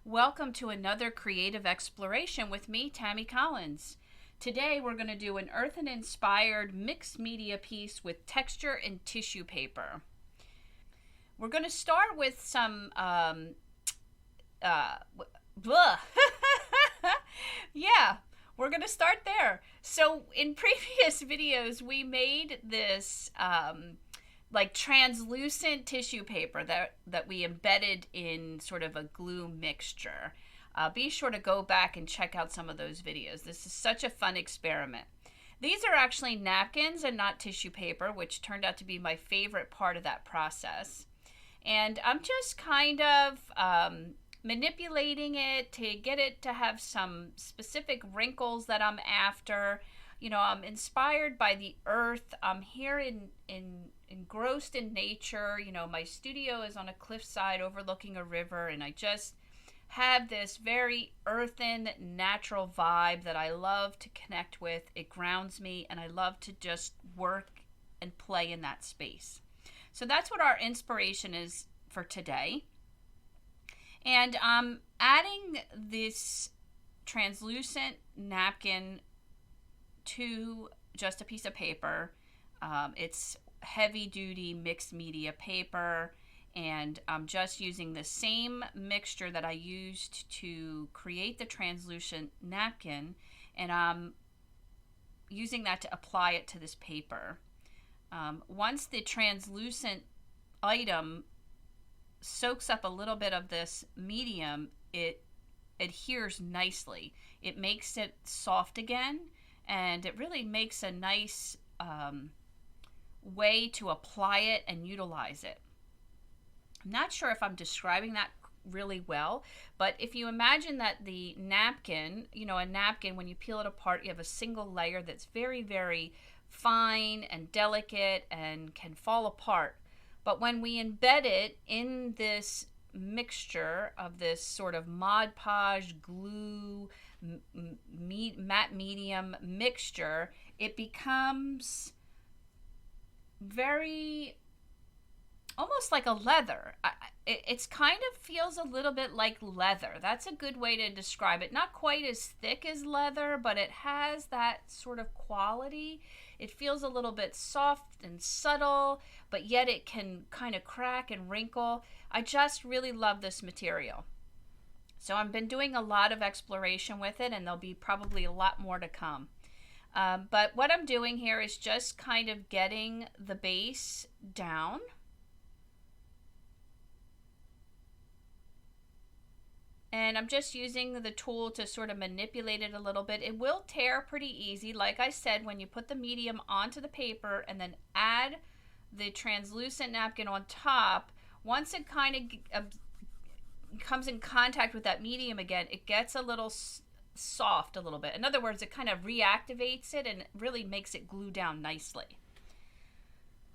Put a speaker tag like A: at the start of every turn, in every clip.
A: Welcome to another creative exploration with me, Tammy Collins. Today we're going to do an Earthen inspired mixed media piece with texture and tissue paper. We're going to start with some, uh, blah. Yeah, we're going to start there. So in previous videos, we made this like translucent tissue paper that we embedded in sort of a glue mixture. Be sure to go back and check out some of those videos. This is such a fun experiment. These are actually napkins and not tissue paper, which turned out to be my favorite part of that process. And I'm just kind of manipulating it to get it to have some specific wrinkles that I'm after. You know, I'm inspired by the earth. I'm here in engrossed in nature. You know, my studio is on a cliffside overlooking a river, and I just have this very earthen, natural vibe that I love to connect with. It grounds me, and I love to just work and play in that space. So that's what our inspiration is for today. And I'm adding this translucent napkin to just a piece of paper. It's heavy duty mixed media paper, and I'm just using the same mixture that I used to create the translucent napkin, and I'm using that to apply it to this paper. Once the translucent item soaks up a little bit of this medium, it adheres nicely. It makes it soft again, and it really makes a nice way to apply it and utilize it. I'm not sure if I'm describing that really well, but if you imagine that the napkin, you know, a napkin, when you peel it apart, you have a single layer that's very, very fine and delicate and can fall apart. But when we embed it in this mixture of this sort of Mod Podge glue matte medium mixture, it becomes very almost like a leather. It's kind of feels a little bit like leather. That's a good way to describe it. Not quite as thick as leather, but it has that sort of quality. It feels a little bit soft and subtle, but yet it can kind of crack and wrinkle. I just really love this material. So I've been doing a lot of exploration with it, and there'll be probably a lot more to come. But what I'm doing here is just kind of getting the base down. And I'm just using the tool to sort of manipulate it a little bit. It will tear pretty easy. Like I said, when you put the medium onto the paper and then add the translucent napkin on top, once it kind of comes in contact with that medium again, it gets a little soft a little bit. In other words, it kind of reactivates it and really makes it glue down nicely.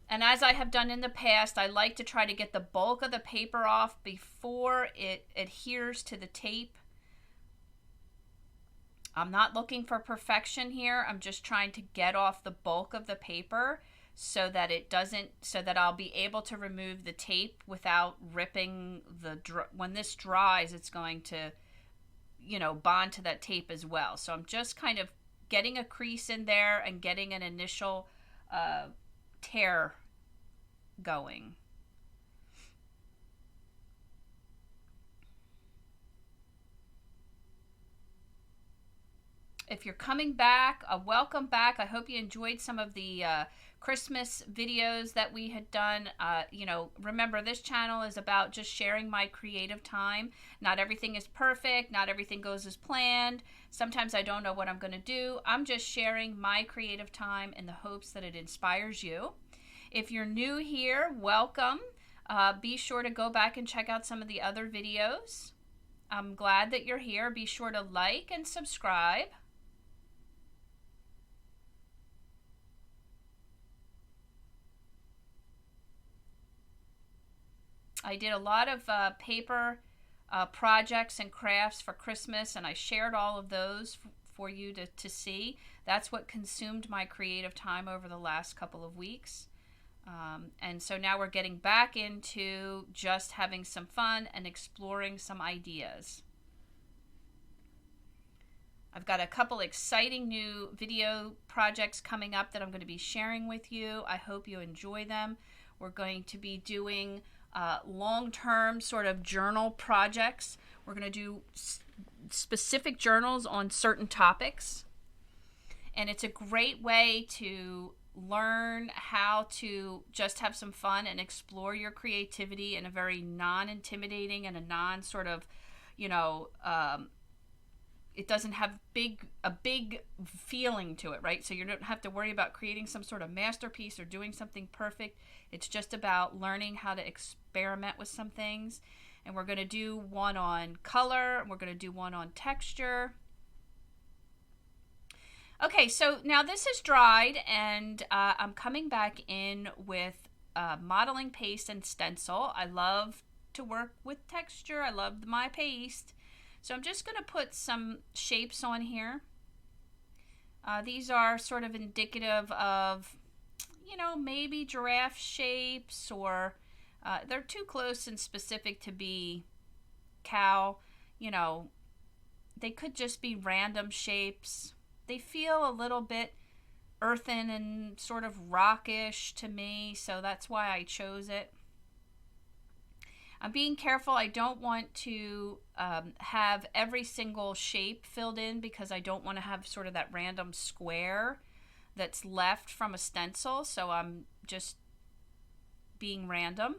A: And as I have done in the past, I like to try to get the bulk of the paper off before it adheres to the tape. I'm not looking for perfection here. I'm just trying to get off the bulk of the paper so that it doesn't, so that I'll be able to remove the tape without ripping when this dries, it's going to, you know, bond to that tape as well. So I'm just kind of getting a crease in there and getting an initial tear going. If you're coming back, welcome back. I hope you enjoyed some of the Christmas videos that we had done. You know, remember, this channel is about just sharing my creative time. Not everything is perfect. Not everything goes as planned. Sometimes I don't know what I'm going to do. I'm just sharing my creative time in the hopes that it inspires you. If you're new here, welcome. Be sure to go back and check out some of the other videos. I'm glad that you're here. Be sure to like and subscribe. I did a lot of paper projects and crafts for Christmas, and I shared all of those for you to see. That's what consumed my creative time over the last couple of weeks. And so now we're getting back into just having some fun and exploring some ideas. I've got a couple exciting new video projects coming up that I'm going to be sharing with you. I hope you enjoy them. We're going to be doing long-term sort of journal projects. We're going to do specific journals on certain topics. And it's a great way to learn how to just have some fun and explore your creativity in a very non-intimidating and a non-sort of, it doesn't have a big feeling to it, right? So you don't have to worry about creating some sort of masterpiece or doing something perfect. It's just about learning how to experiment with some things. And we're going to do one on color, and we're going to do one on texture. Okay, so now this is dried, and I'm coming back in with modeling paste and stencil. I love to work with texture. I love my paste. So I'm just going to put some shapes on here. These are sort of indicative of, maybe giraffe shapes, or they're too close and specific to be cow. They could just be random shapes. They feel a little bit earthen and sort of rockish to me, so that's why I chose it. I'm being careful. I don't want to have every single shape filled in, because I don't want to have sort of that random square that's left from a stencil, so I'm just being random.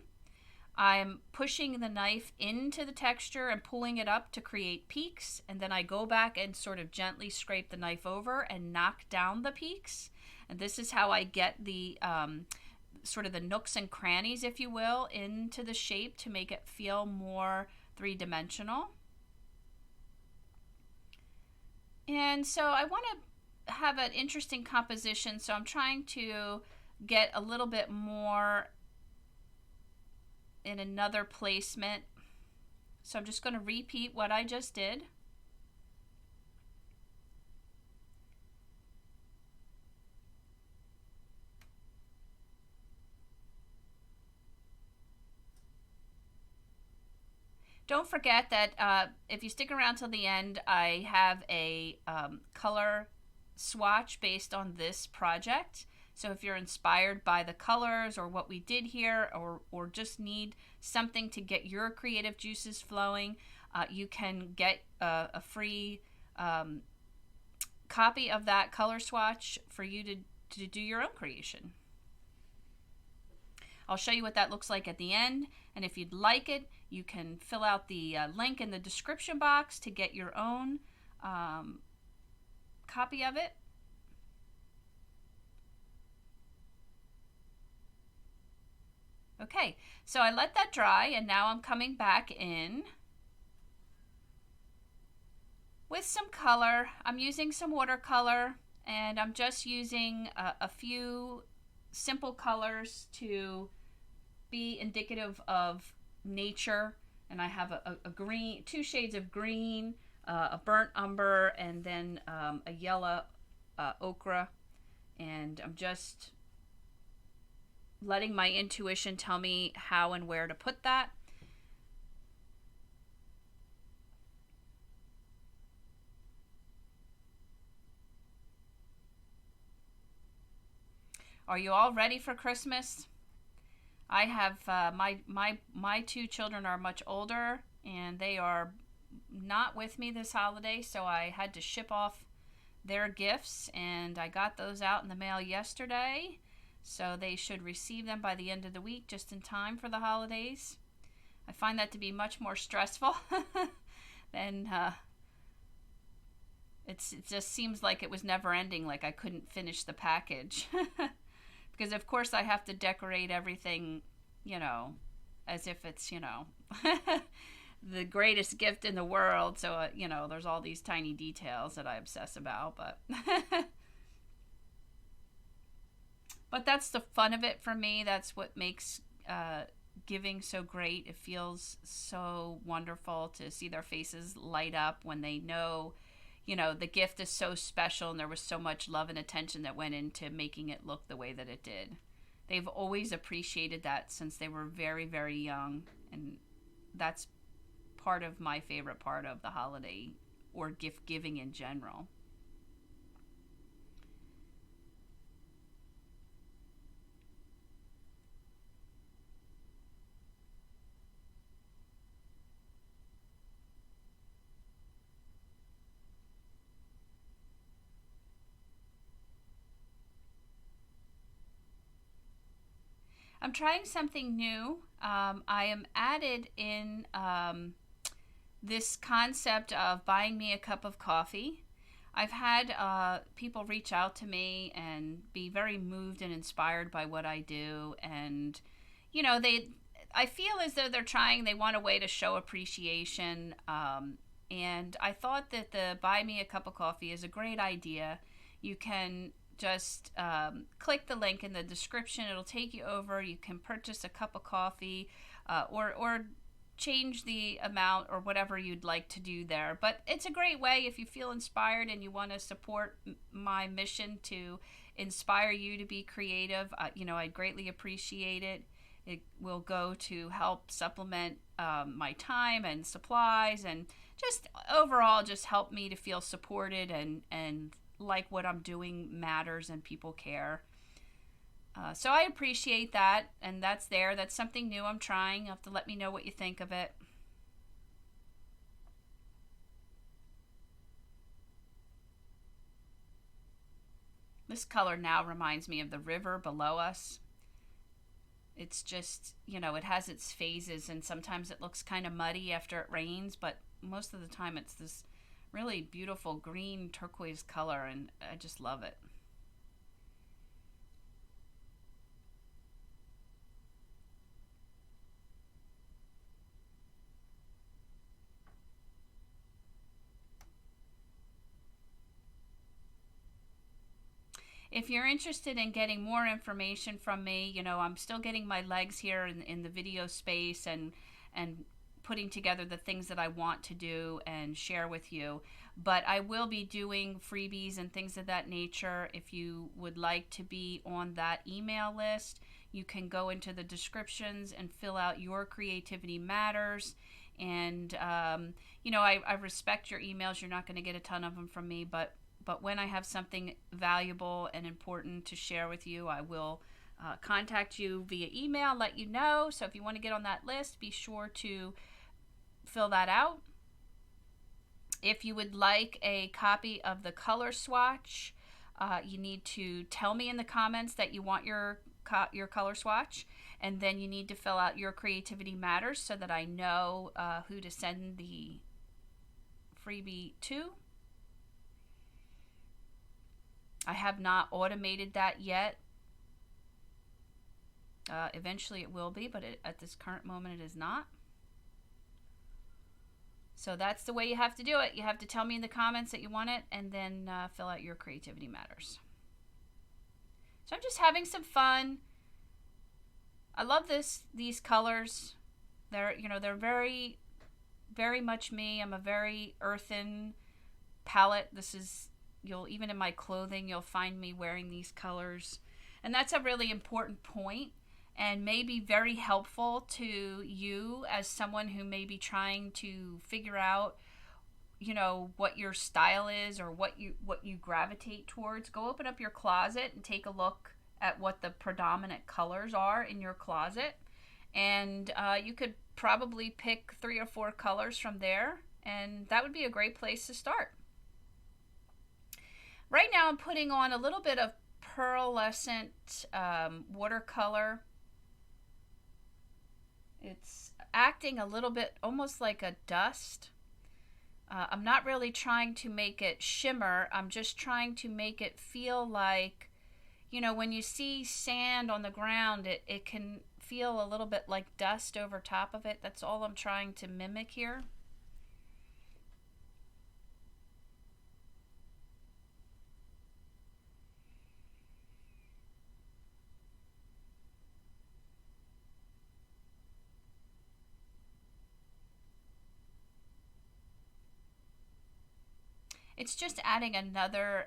A: I'm pushing the knife into the texture and pulling it up to create peaks, and then I go back and sort of gently scrape the knife over and knock down the peaks. And this is how I get the sort of the nooks and crannies, if you will, into the shape to make it feel more three-dimensional. And so I want to have an interesting composition, so I'm trying to get a little bit more in another placement. So I'm just going to repeat what I just did. Don't forget that if you stick around till the end, I have a color swatch based on this project. So if you're inspired by the colors or what we did here, or just need something to get your creative juices flowing, you can get a free copy of that color swatch for you to do your own creation. I'll show you what that looks like at the end, and if you'd like it, you can fill out the link in the description box to get your own copy of it. Okay, so I let that dry, and now I'm coming back in with some color. I'm using some watercolor, and I'm just using a few simple colors to be indicative of nature. And I have a green, 2 shades of green, a burnt umber, and then a yellow ochre. And I'm just letting my intuition tell me how and where to put that. Are you all ready for Christmas? I have my 2 children are much older, and they are not with me this holiday, so I had to ship off their gifts, and I got those out in the mail yesterday. So they should receive them by the end of the week, just in time for the holidays. I find that to be much more stressful than it just seems like it was never ending, like I couldn't finish the package. Because of course I have to decorate everything, as if it's, the greatest gift in the world. So, there's all these tiny details that I obsess about, but but that's the fun of it for me. That's what makes giving so great. It feels so wonderful to see their faces light up when they know, the gift is so special, and there was so much love and attention that went into making it look the way that it did. They've always appreciated that since they were very, very young, and that's part of my favorite part of the holiday or gift giving in general. I'm trying something new. I am added in this concept of buying me a cup of coffee. I've had people reach out to me and be very moved and inspired by what I do, and they, I feel as though they want a way to show appreciation. And I thought that the buy me a cup of coffee is a great idea. You can just click the link in the description. It'll take you over. You can purchase a cup of coffee, or change the amount or whatever you'd like to do there. But it's a great way if you feel inspired and you want to support my mission to inspire you to be creative. I'd greatly appreciate it. It will go to help supplement my time and supplies, and just overall just help me to feel supported and like what I'm doing matters and people care. So I appreciate that, and that's there. That's something new I'm trying. You'll have to let me know what you think of it. This color now reminds me of the river below us. It's just, it has its phases, and sometimes it looks kind of muddy after it rains, but most of the time it's this really beautiful green turquoise color, and I just love it. If you're interested in getting more information from me, I'm still getting my legs here in the video space, and putting together the things that I want to do and share with you. But I will be doing freebies and things of that nature. If you would like to be on that email list, you can go into the descriptions and fill out your creativity matters. And I respect your emails. You're not going to get a ton of them from me, but when I have something valuable and important to share with you, I will contact you via email, let you know. So if you want to get on that list, be sure to fill that out. If you would like a copy of the color swatch, you need to tell me in the comments that you want your color swatch, and then you need to fill out your creativity matters so that I know who to send the freebie to. I have not automated that yet. Eventually it will be, but at this current moment it is not. So that's the way you have to do it. You have to tell me in the comments that you want it, and then fill out your creativity matters. So I'm just having some fun. I love these colors. They're very, very much me. I'm a very earthen palette. Even in my clothing, you'll find me wearing these colors. And that's a really important point, and may be very helpful to you as someone who may be trying to figure out, what your style is or what you gravitate towards. Go open up your closet and take a look at what the predominant colors are in your closet. And you could probably pick 3 or 4 colors from there, and that would be a great place to start. Right now I'm putting on a little bit of pearlescent watercolor. It's acting a little bit almost like a dust. I'm not really trying to make it shimmer. I'm just trying to make it feel like, when you see sand on the ground, it can feel a little bit like dust over top of it. That's all I'm trying to mimic here. It's just adding another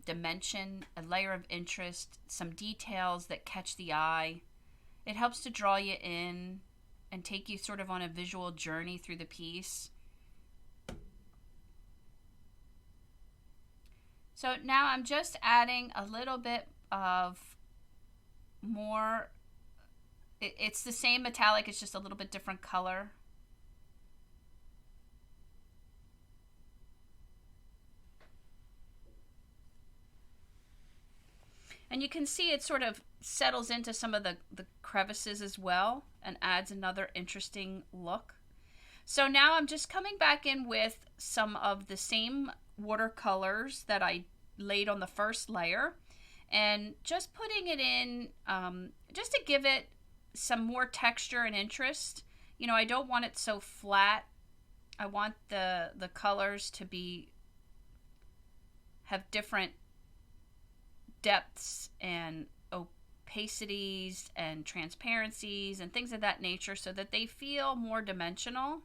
A: dimension, a layer of interest, some details that catch the eye. It helps to draw you in and take you sort of on a visual journey through the piece. So now I'm just adding a little bit of more. It's the same metallic, it's just a little bit different color. And you can see it sort of settles into some of the crevices as well and adds another interesting look. So now I'm just coming back in with some of the same watercolors that I laid on the first layer and just putting it in just to give it some more texture and interest. You know, I don't want it so flat. I want the colors to have different depths and opacities and transparencies and things of that nature so that they feel more dimensional.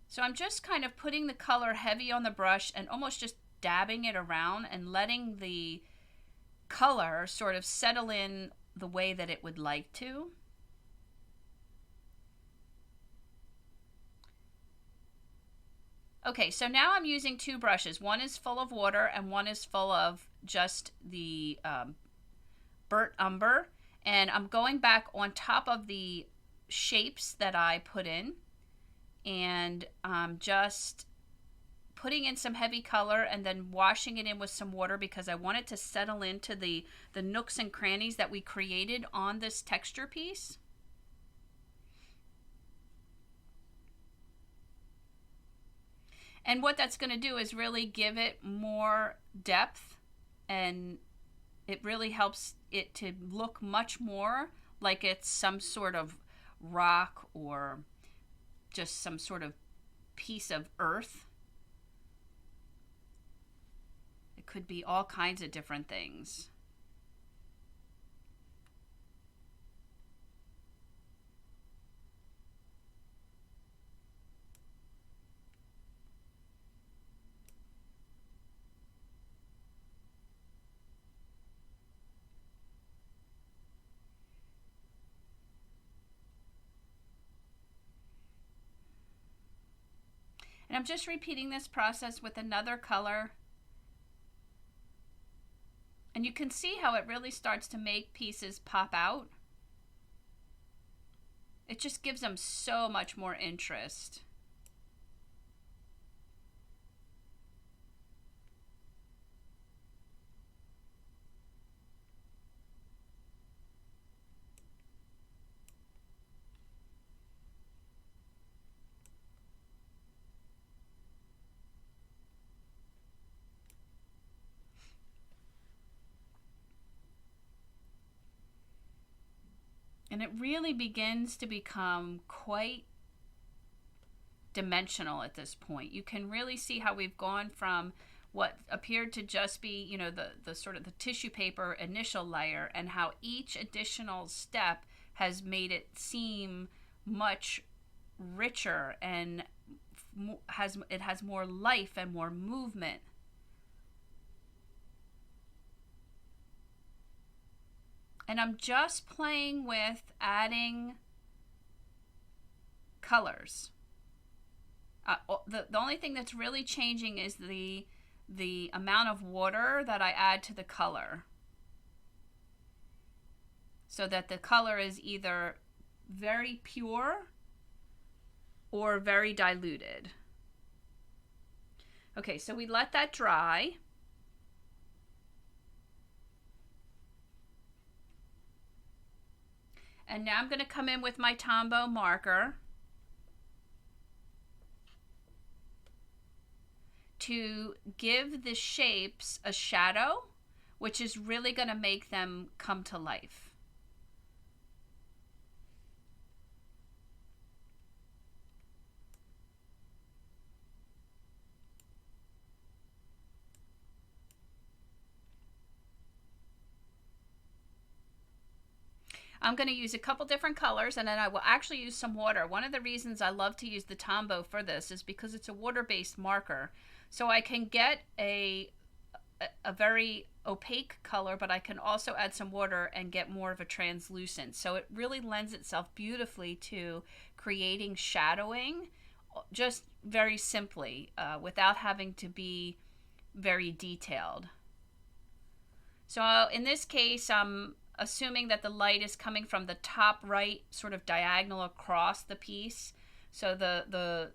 A: So I'm just kind of putting the color heavy on the brush and almost just dabbing it around and letting the color sort of settle in the way that it would like to. Okay, so now I'm using two brushes. One is full of water and one is full of just the burnt umber. And I'm going back on top of the shapes that I put in and just putting in some heavy color and then washing it in with some water because I want it to settle into the nooks and crannies that we created on this texture piece. And what that's going to do is really give it more depth, and it really helps it to look much more like it's some sort of rock or just some sort of piece of earth. It could be all kinds of different things. And I'm just repeating this process with another color. And you can see how it really starts to make pieces pop out. It just gives them so much more interest. And it really begins to become quite dimensional at this point. You can really see how we've gone from what appeared to just be, you know, the sort of the tissue paper initial layer, and how each additional step has made it seem much richer and it has more life and more movement. And I'm just playing with adding colors. The only thing that's really changing is the amount of water that I add to the color, so that the color is either very pure or very diluted. Okay, so we let that dry. And now I'm going to come in with my Tombow marker to give the shapes a shadow, which is really going to make them come to life. I'm going to use a couple different colors, and then I will actually use some water. One of the reasons I love to use the Tombow for this is because it's a water-based marker. So I can get a very opaque color, but I can also add some water and get more of a translucent. So it really lends itself beautifully to creating shadowing just very simply, without having to be very detailed. So in this case, I'm assuming that the light is coming from the top right, sort of diagonal across the piece. So the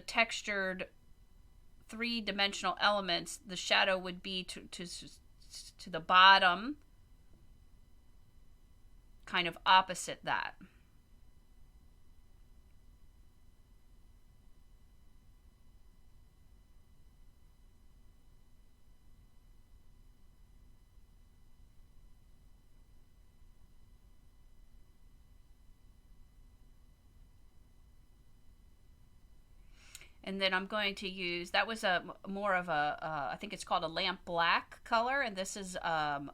A: textured three-dimensional elements, the shadow would be to the bottom, kind of opposite that. And then I'm going to use, that was a more of a, I think it's called a lamp black color, and this is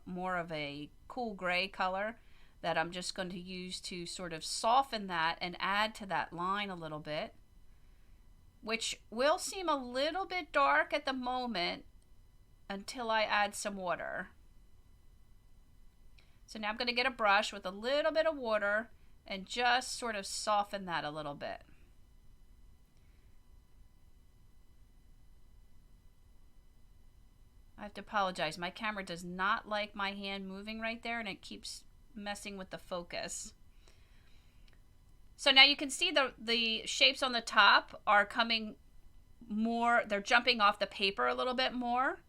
A: more of a cool gray color that I'm just going to use to sort of soften that and add to that line a little bit, which will seem a little bit dark at the moment until I add some water. So now I'm going to get a brush with a little bit of water and just sort of soften that a little bit. I have to apologize. My camera does not like my hand moving right there, and it keeps messing with the focus. So now you can see the shapes on the top are coming more, they're jumping off the paper a little bit more.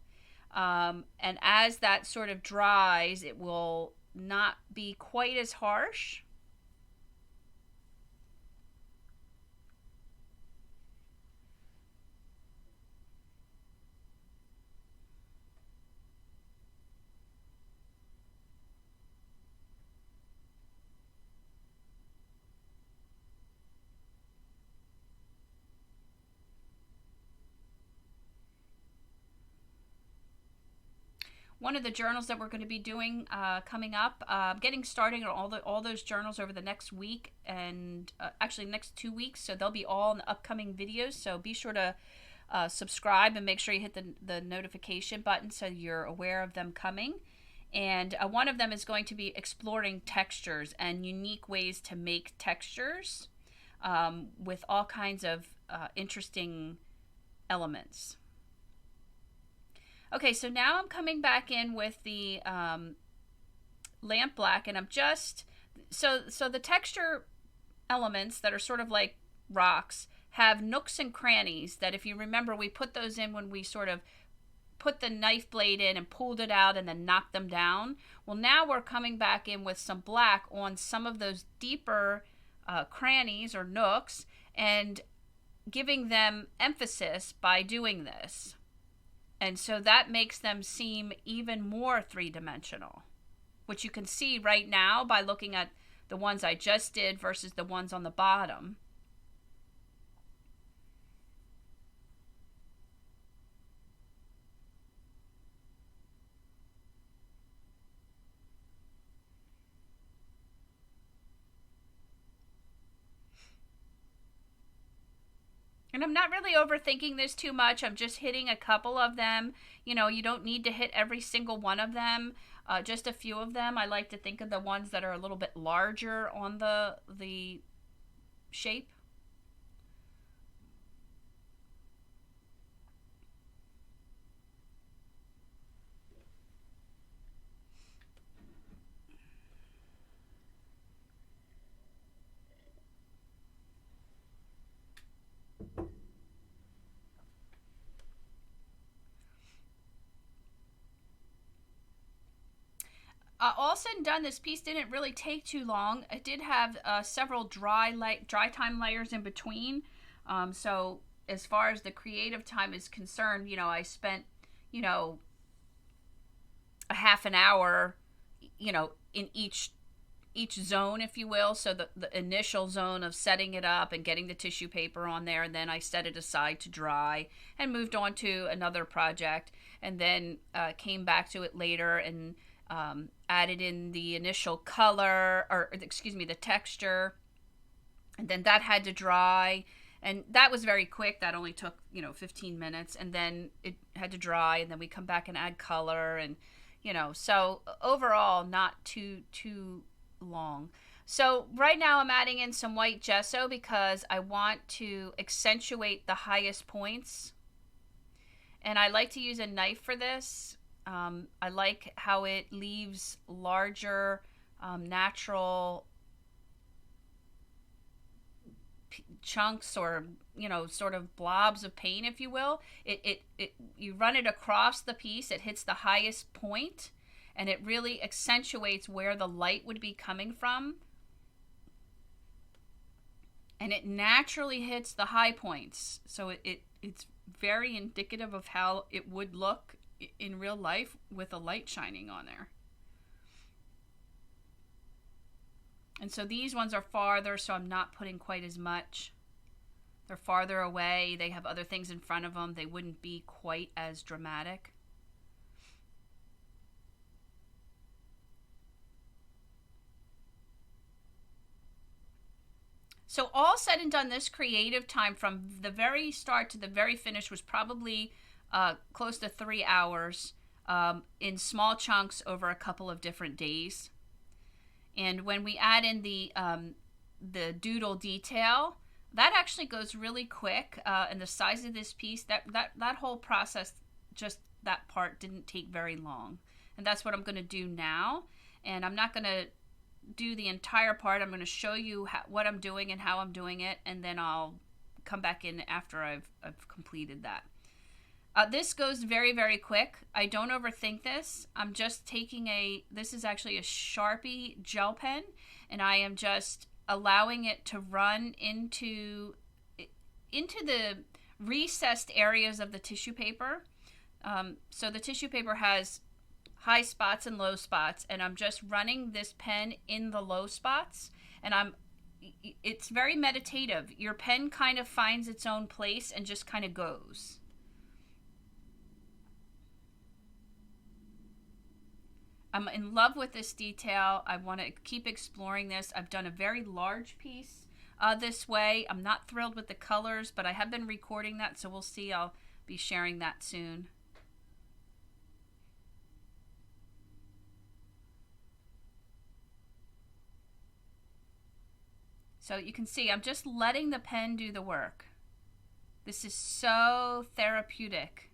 A: And as that sort of dries, it will not be quite as harsh. One of the journals that we're going to be doing coming up, getting started on all those journals over the next week, and actually next 2 weeks, so they'll be all in the upcoming videos. So be sure to subscribe and make sure you hit the notification button so you're aware of them coming. And one of them is going to be exploring textures and unique ways to make textures with all kinds of interesting elements. Okay, so now I'm coming back in with the lamp black, and I'm just, so the texture elements that are sort of like rocks have nooks and crannies that, if you remember, we put those in when we sort of put the knife blade in and pulled it out and then knocked them down. Well, now we're coming back in with some black on some of those deeper crannies or nooks and giving them emphasis by doing this. And so that makes them seem even more three-dimensional, which you can see right now by looking at the ones I just did versus the ones on the bottom. And I'm not really overthinking this too much. I'm just hitting a couple of them. You know, you don't need to hit every single one of them. Just a few of them. I like to think of the ones that are a little bit larger on the shape. All said and done, this piece didn't really take too long. It did have several dry time layers in between. So as far as the creative time is concerned, you know, I spent, you know, a half an hour, you know, in each zone, if you will. So the initial zone of setting it up and getting the tissue paper on there, and then I set it aside to dry and moved on to another project, and then came back to it later and added in the initial color, or excuse me, the texture, and then that had to dry, and that was very quick. That only took, you know, 15 minutes, and then it had to dry, and then we come back and add color, and you know, so overall not too long. So right now I'm adding in some white gesso because I want to accentuate the highest points. And I like to use a knife for this. I like how it leaves larger, natural chunks, or sort of blobs of paint, if you will. You run it across the piece, it hits the highest point, and it really accentuates where the light would be coming from, and it naturally hits the high points. So it's very indicative of how it would look in real life with a light shining on there. And so these ones are farther, so I'm not putting quite as much. They're farther away, they have other things in front of them, they wouldn't be quite as dramatic. So all said and done, this creative time from the very start to the very finish was probably close to 3 hours, in small chunks over a couple of different days. And when we add in the doodle detail, that actually goes really quick. And the size of this piece, that whole process, just that part didn't take very long. And that's what I'm going to do now. And I'm not going to do the entire part. I'm going to show you what I'm doing and how I'm doing it, and then I'll come back in after I've completed that. This goes very, very quick. I don't overthink this. I'm just taking this is actually a Sharpie Gel Pen, and I am just allowing it to run into the recessed areas of the tissue paper. So the tissue paper has high spots and low spots, and I'm just running this pen in the low spots, and it's very meditative. Your pen kind of finds its own place and just kind of goes. I'm in love with this detail. I want to keep exploring this. I've done a very large piece this way. I'm not thrilled with the colors, but I have been recording that, so we'll see. I'll be sharing that soon. So you can see I'm just letting the pen do the work. This is so therapeutic.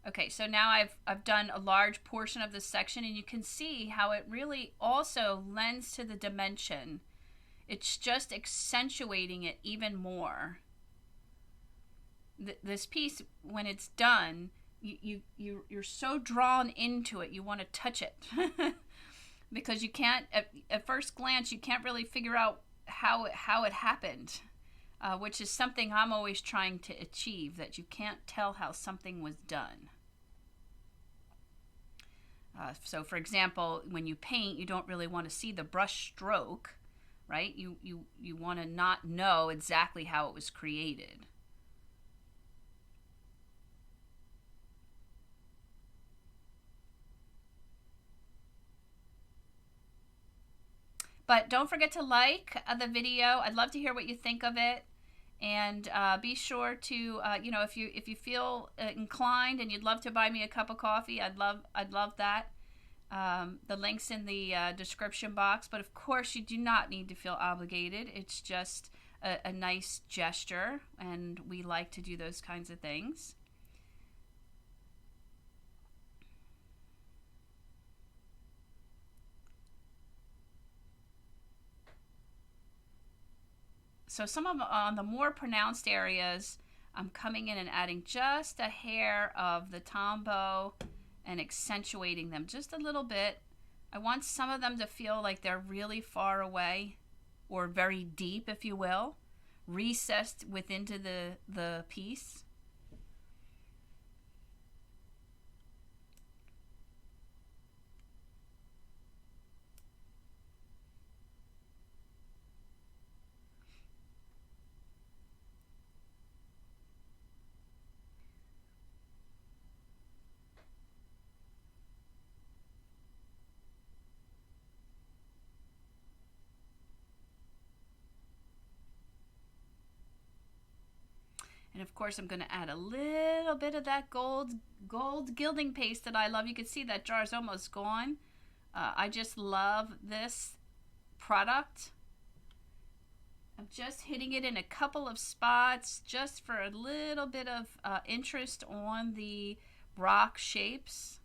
A: Okay, so now I've done a large portion of this section, and you can see how it really also lends to the dimension. It's just accentuating it even more. This piece, when it's done, you're so drawn into it, you want to touch it. Because you can't, at first glance, you can't really figure out how it happened, which is something I'm always trying to achieve, that you can't tell how something was done. So for example, when you paint, you don't really want to see the brush stroke, right? You want to not know exactly how it was created. But don't forget to like the video. I'd love to hear what you think of it. And be sure to, if you feel inclined and you'd love to buy me a cup of coffee, I'd love that. The link's in the description box. But of course, you do not need to feel obligated. It's just a nice gesture, and we like to do those kinds of things. So some of on the more pronounced areas, I'm coming in and adding just a hair of the Tombow and accentuating them just a little bit. I want some of them to feel like they're really far away, or very deep, if you will, recessed within the piece. And of course, I'm going to add a little bit of that gold gilding paste that I love. You can see that jar is almost gone. I just love this product. I'm just hitting it in a couple of spots just for a little bit of interest on the rock shapes.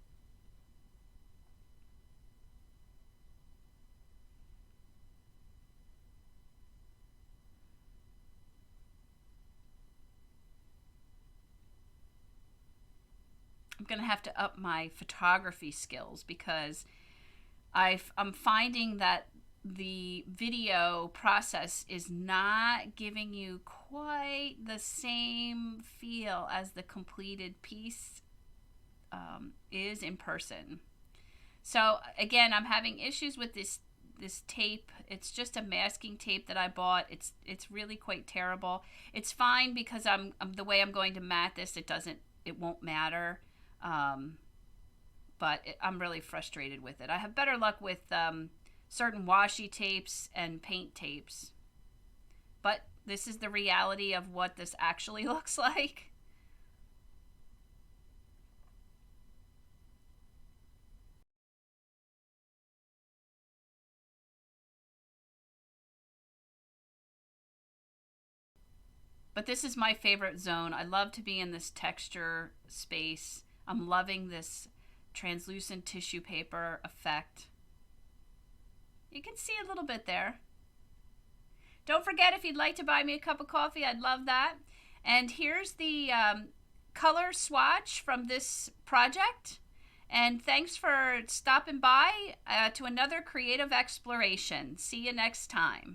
A: I'm going to have to up my photography skills because I'm finding that the video process is not giving you quite the same feel as the completed piece is in person. So again, I'm having issues with this tape. It's just a masking tape that I bought. It's really quite terrible. It's fine because I'm the way I'm going to mat this. It won't matter. But I'm really frustrated with it. I have better luck with certain washi tapes and paint tapes. But this is the reality of what this actually looks like. But this is my favorite zone. I love to be in this texture space. I'm loving this translucent tissue paper effect. You can see a little bit there. Don't forget, if you'd like to buy me a cup of coffee, I'd love that. And here's the color swatch from this project. And thanks for stopping by to another creative exploration. See you next time.